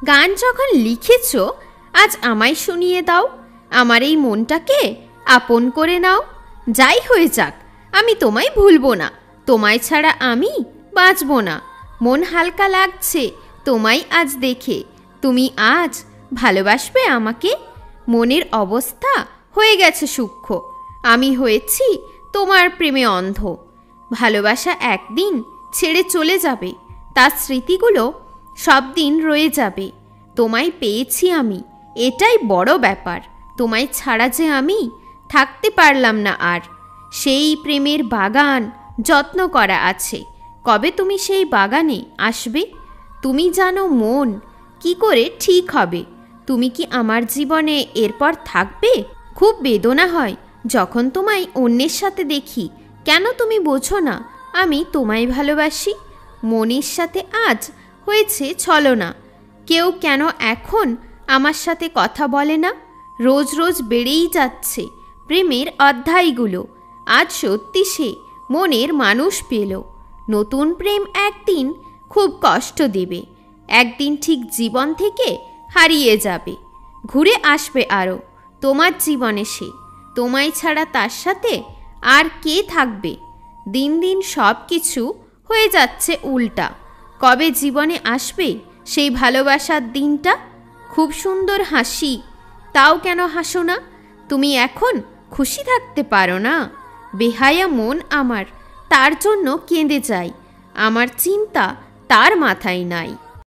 গান যখন লিখেছ আজ আমায় শুনিয়ে দাও, আমার এই মনটাকে আপন করে নাও। যাই হয়ে যাক আমি তোমায় ভুলবো না, তোমায় ছাড়া আমি বাঁচবো না। মন হালকা লাগছে তোমায় আজ দেখে, তুমি আজ ভালোবাসবে আমাকে? মনের অবস্থা হয়ে গেছে সূক্ষ্ম, আমি হয়েছি তোমার প্রেমে অন্ধ। ভালোবাসা একদিন ছেড়ে চলে যাবে, তার স্মৃতিগুলো সব দিন রয়ে যাবে। তোমায় পেয়েছি আমি, এটাই বড় ব্যাপার। তোমায় ছাড়া যে আমি থাকতে পারলাম না আর। সেই প্রেমের বাগান যত্ন করা আছে, কবে তুমি সেই বাগানে আসবে? তুমি জানো মন কি করে ঠিক হবে? তুমি কি আমার জীবনে এরপর থাকবে? খুব বেদনা হয় যখন তোমায় অন্যের সাথে দেখি। কেন তুমি বোঝো না আমি তোমায় ভালোবাসি? মনের সাথে আজ হয়েছে ছলনা, কেউ কেন এখন আমার সাথে কথা বলে না? রোজ রোজ বেড়েই যাচ্ছে প্রেমের অধ্যায়গুলো। আজ সত্যি সে মনের মানুষ পেল। নতুন প্রেম একদিন খুব কষ্ট দেবে, একদিন ঠিক জীবন থেকে হারিয়ে যাবে। ঘুরে আসবে আরও তোমার জীবনে সে, তোমায় ছাড়া তার সাথে আর কে থাকবে? দিন দিন সব কিছু হয়ে যাচ্ছে উল্টা। কবে জীবনে আসবে সেই ভালোবাসার দিনটা? খুব সুন্দর হাসি, তাও কেন হাসো না? তুমি এখন খুশি থাকতে পারো না? বেহায়া মন আমার, তার জন্য কেঁদে যাই, আমার চিন্তা তার মাথায় নাই।